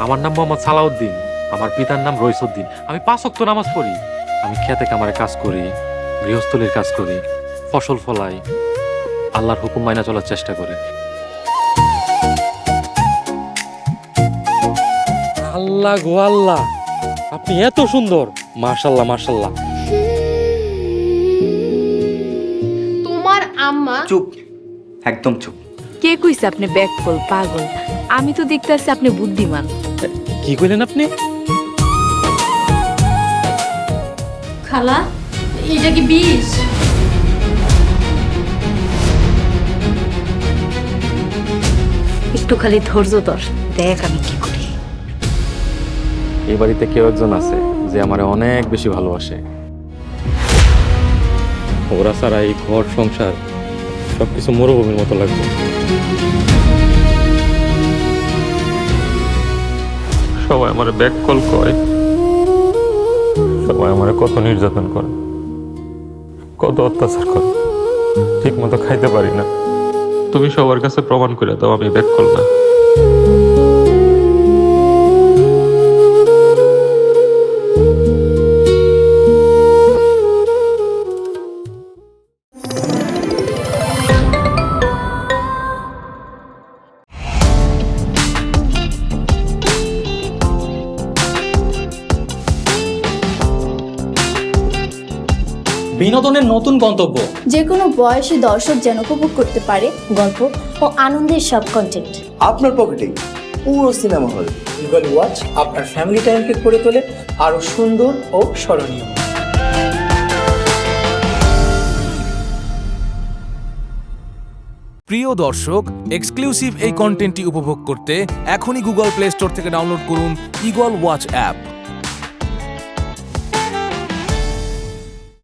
আমার নাম মোহাম্মদ সালাউদ্দিন, আমার পিতার নাম রইসুদ্দিন। আমি 5 ওয়াক্ত নামাজ পড়ি। আমি খেতে কামারে কাজ করি, গৃহস্থলীর কাজ করি, ফসল ফলাই, আল্লাহর হুকুম মাইনা চলার চেষ্টা করি। আল্লাহ গো আল্লাহ, আপনি এত সুন্দর! মাশাল্লাহ মাশাল্লাহ। তোমার আম্মা চুপ, একদম চুপ। কে কইছে আপনি ব্যাককল পাগল? আমি তো দেখতেছি আপনি বুদ্ধিমান। কি কইলেন আপনি? খালা, এটা কি বিষ? একটু খালি ধৈর্য ধর, দেখ আমি কি করি। এই বাড়িতে কেউ একজন আছে যে আমারে অনেক বেশি ভালোবাসে। ওরা ছাড়া এই ঘর সংসার সবকিছু মরুভূমির মতো লাগবে। সবাই আমার ব্যাক কল করে, সবাই আমার কত নির্যাতন করে, কত অত্যাচার করে, ঠিক মতো খাইতে পারি না। তুমি সবার কাছে প্রমাণ করে দাও আমি ব্যাক কল না। বিনোদনের নতুন গন্তব্য, যে কোনো বয়সী দর্শক যেন উপভোগ করতে পারে গল্প ও আনন্দের সব কন্টেন্ট। আপনার পকেটেই পুরো সিনেমা হল। গুগল ওয়াচ আপনার ফ্যামিলি টাইমকে করে তোলে আরো সুন্দর ও স্মরণীয়। প্রিয় দর্শক, এক্সক্লুসিভ এই কন্টেন্টটি উপভোগ করতে এখনই গুগল প্লে স্টোর থেকে ডাউনলোড করুন ইগল ওয়াচ অ্যাপ।